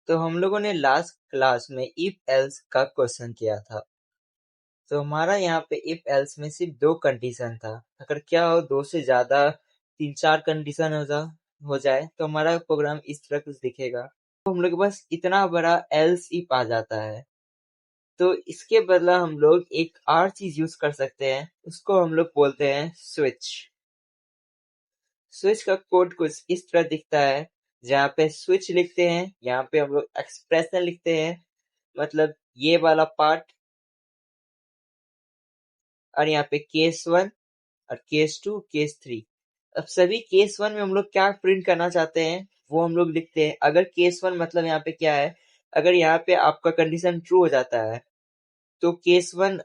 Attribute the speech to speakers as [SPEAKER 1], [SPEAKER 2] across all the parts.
[SPEAKER 1] तो हम लोगों ने लास्ट क्लास में इफ एल्स का क्वेश्चन किया था। तो हमारा यहाँ पे इफ एल्स में सिर्फ दो कंडीशन था। अगर क्या हो, दो से ज्यादा, तीन चार कंडीशन हो जाए तो हमारा प्रोग्राम इस तरह कुछ दिखेगा। तो हम लोग के पास इतना बड़ा एल्स इफ आ जाता है, तो इसके बदला हम लोग एक और चीज यूज कर सकते हैं, उसको हम लोग बोलते हैं स्विच। स्विच का कोड कुछ इस तरह दिखता है। जहाँ पे स्विच लिखते हैं, यहाँ पे हम लोग एक्सप्रेशन लिखते हैं, मतलब ये वाला पार्ट, और यहाँ पे केस वन और केस टू, केस थ्री। अब सभी केस वन में हम लोग क्या प्रिंट करना चाहते हैं वो हम लोग लिखते हैं। अगर केस वन मतलब यहाँ पे क्या है, अगर यहाँ पे आपका कंडीशन ट्रू हो जाता है तो केस वन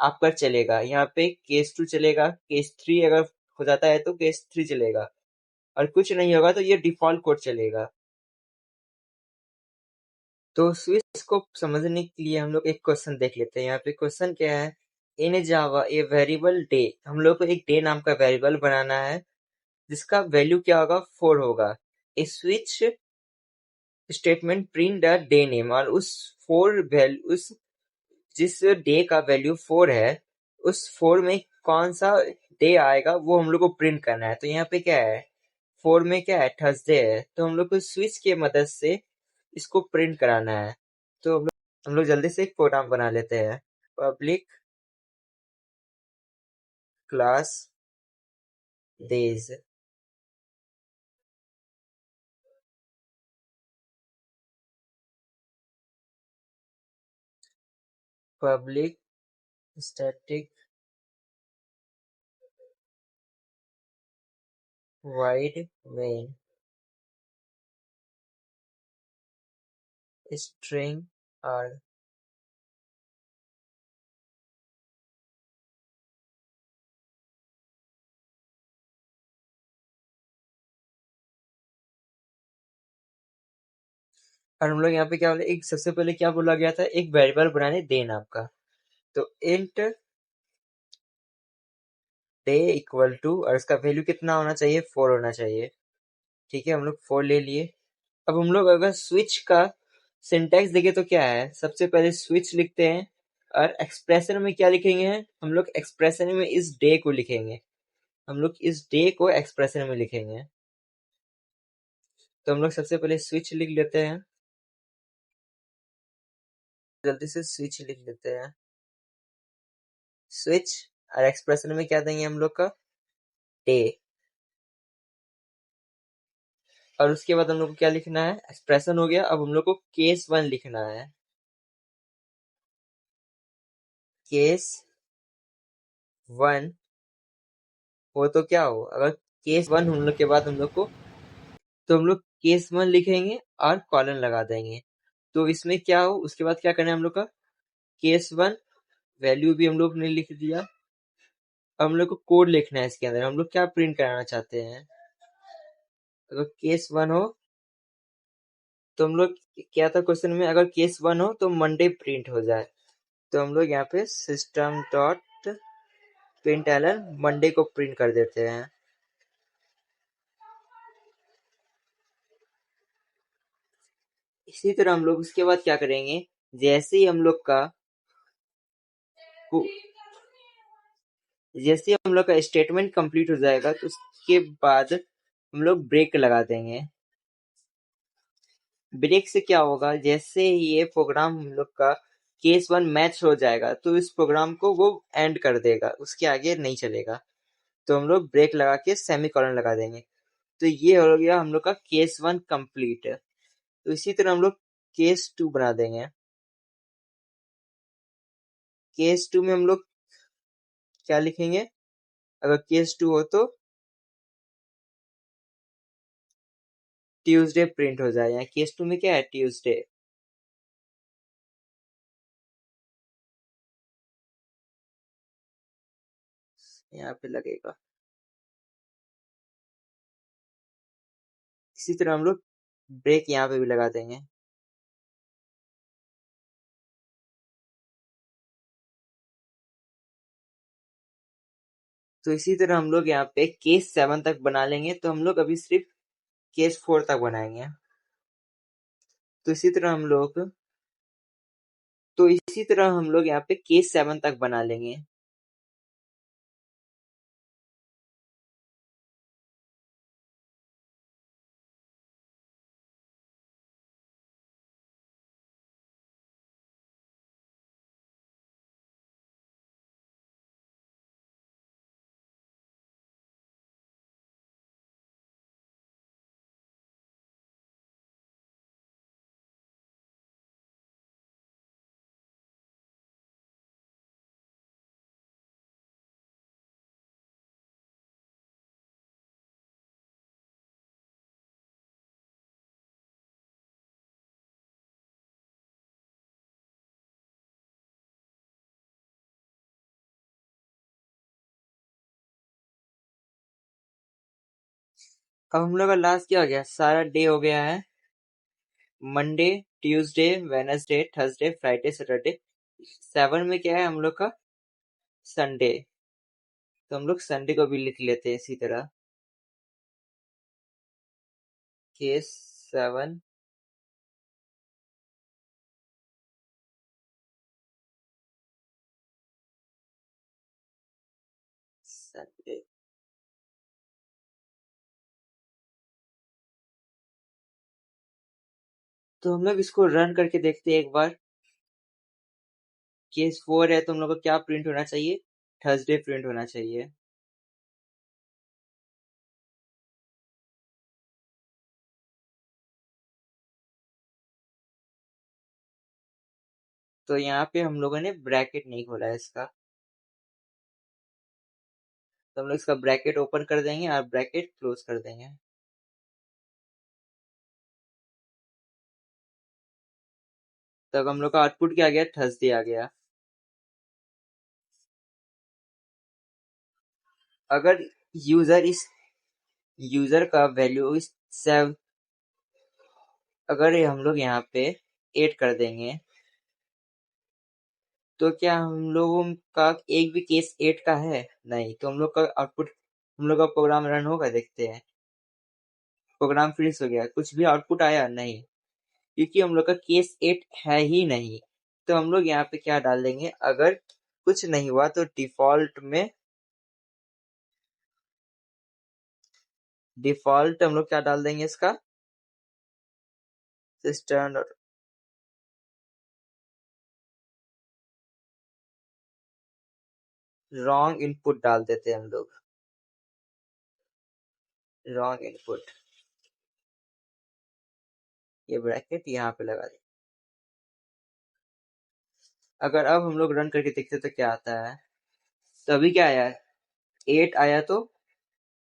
[SPEAKER 1] आपका चलेगा, यहाँ पे केस टू चलेगा, केस थ्री अगर हो जाता है तो केस थ्री चलेगा, और कुछ नहीं होगा तो ये डिफॉल्ट कोड चलेगा। तो स्विच को समझने के लिए हम लोग एक क्वेश्चन देख लेते हैं। यहाँ पे क्वेश्चन क्या है, इन जावा ए वेरिएबल डे। हम लोग को एक डे नाम का वेरिएबल बनाना है जिसका वैल्यू क्या होगा, 4 होगा। A switch statement print the day name, और उस फोर वैल्यू, उस जिस डे का वैल्यू 4 है, उस 4 में कौन सा डे आएगा वो हम लोग को प्रिंट करना है। तो यहाँ पे क्या है, 4 में क्या है, थर्सडे है, तो हम लोग को स्विच के मदद से इसको प्रिंट कराना है। तो हम लोग जल्दी से एक प्रोग्राम बना लेते हैं। Public class days, public static wide main string और हम लोग यहाँ पे क्या बोले, एक सबसे पहले क्या बोला गया था, एक वेरिएबल बनाने डे नाम का। तो इंट डे इक्वल टू, और इसका वैल्यू कितना होना चाहिए, 4 होना चाहिए। ठीक है, हम लोग 4 ले लिए। अब हम लोग अगर स्विच का सिंटैक्स देखें तो क्या है, सबसे पहले स्विच लिखते हैं, और एक्सप्रेशन में क्या लिखेंगे, हम लोग एक्सप्रेशन में इस डे को लिखेंगे। हम लोग इस डे को एक्सप्रेशन में लिखेंगे। तो हम लोग सबसे पहले स्विच लिख लेते हैं, जल्दी से स्विच लिख लेते हैं। स्विच और एक्सप्रेशन में क्या देंगे हम लोग का, डे। और उसके बाद हम लोग को क्या लिखना है, एक्सप्रेशन हो गया। अब हम लोग को केस वन लिखना है। केस वन हो तो क्या हो, अगर केस वन होने के बाद हम लोग को, तो हम लोग केस वन लिखेंगे और कॉलन लगा देंगे। तो इसमें क्या हो, उसके बाद क्या करना है हम लोग का, केस वन वैल्यू भी हम लोग ने लिख दिया। अब हम लोग को कोड लिखना है इसके अंदर, हम लोग क्या प्रिंट कराना चाहते हैं। अगर केस वन हो तो हम लोग, क्या था क्वेश्चन में, अगर केस वन हो तो मंडे प्रिंट हो जाए। तो हम लोग यहाँ पे system dot print L N Monday को प्रिंट कर देते हैं। इसी तरह हम लोग उसके बाद क्या करेंगे, जैसे ही हम लोग का जैसे ही हम लोग का स्टेटमेंट कंप्लीट हो जाएगा तो उसके बाद हम लोग ब्रेक लगा देंगे। ब्रेक से क्या होगा, जैसे ही ये प्रोग्राम हम लोग का केस वन मैच हो जाएगा तो इस प्रोग्राम को वो एंड कर देगा, उसके आगे नहीं चलेगा। तो हम लोग ब्रेक लगा के सेमी कॉलन लगा देंगे। तो ये हो गया हम लोग का केस वन कंप्लीट। तो इसी तरह हम लोग केस टू बना देंगे। केस टू में हम लोग क्या लिखेंगे, अगर केस टू हो तो ट्यूसडे प्रिंट हो जाए। यहाँ केस टू में क्या है, ट्यूसडे। यहाँ पे लगेगा। इसी तरह हम लोग ब्रेक यहाँ पे भी लगा देंगे। तो इसी तरह हम लोग यहाँ पे केस 7 तक बना लेंगे। तो हम लोग अभी सिर्फ केस 4 तक बनाएंगे। तो इसी तरह हम लोग यहाँ पे केस 7 तक बना लेंगे। अब हम लोग का लास्ट क्या हो गया, सारा डे हो गया है। Monday, Tuesday, Wednesday, Thursday, Friday, Saturday. 7 में क्या है हम लोग का, संडे। तो हम लोग संडे को भी लिख लेते हैं इसी तरह, केस 7 संडे। तो हम लोग इसको रन करके देखते हैं एक बार। केस 4 है तो हम लोग को क्या प्रिंट होना चाहिए, थर्सडे प्रिंट होना चाहिए। तो यहाँ पे हम लोगों ने ब्रैकेट नहीं खोला है इसका, तो हम लोग इसका ब्रैकेट ओपन कर देंगे और ब्रैकेट क्लोज कर देंगे। तब हम लोग का आउटपुट क्या आ गया, थर्सडे आ गया। अगर यूजर का वैल्यू इस 7, अगर ये हम लोग यहाँ पे 8 कर देंगे तो क्या हम लोगों का एक भी केस 8 का है, नहीं। तो हम लोग का आउटपुट, हम लोग का प्रोग्राम रन होगा, देखते हैं। प्रोग्राम फिनिश हो गया, कुछ भी आउटपुट आया नहीं, क्योंकि हम लोग का केस 8 है ही नहीं। तो हम लोग यहाँ पे क्या डाल देंगे, अगर कुछ नहीं हुआ तो डिफॉल्ट हम लोग क्या डाल देंगे इसका, सिस्टम रॉन्ग इनपुट डाल देते हैं हम लोग, रॉन्ग इनपुट। ये ब्रैकेट यहाँ पे लगा दें। अगर अब हम लोग रन करके देखते तो क्या आता है, तो अभी क्या आया, 8 आया। तो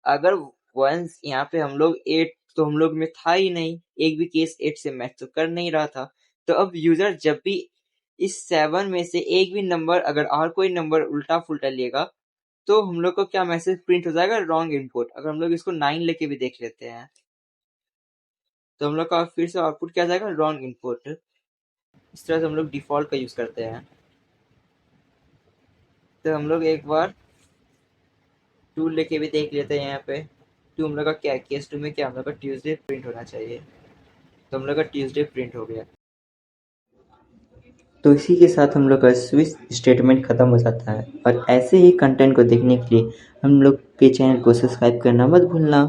[SPEAKER 1] अगर वंस यहाँ पे हम लोग 8, तो हम लोग में था ही नहीं, एक भी केस 8 से मैच तो कर नहीं रहा था। तो अब यूजर जब भी इस 7 में से एक भी नंबर, अगर और कोई नंबर उल्टा फुल्टा लेगा, तो हम लोग को क्या मैसेज प्रिंट हो जाएगा, रॉन्ग इनपुट। अगर हम लोग इसको 9 लेके भी देख लेते हैं तो हम लोग का फिर से आउटपुट क्या जाएगा, रॉन्ग इनपुट। इस तरह से हम लोग डिफॉल्ट का यूज करते हैं। तो हम लोग एक बार 2 लेके भी देख लेते हैं। यहाँ पे 2 हम लोग का क्या, केस 2 में क्या हम लोग का ट्यूसडे प्रिंट होना चाहिए, तो हम लोग का ट्यूसडे प्रिंट हो गया। तो इसी के साथ हम लोग का स्विच स्टेटमेंट खत्म हो जाता है। और ऐसे ही कंटेंट को देखने के लिए हम लोग के चैनल को सब्सक्राइब करना मत भूलना।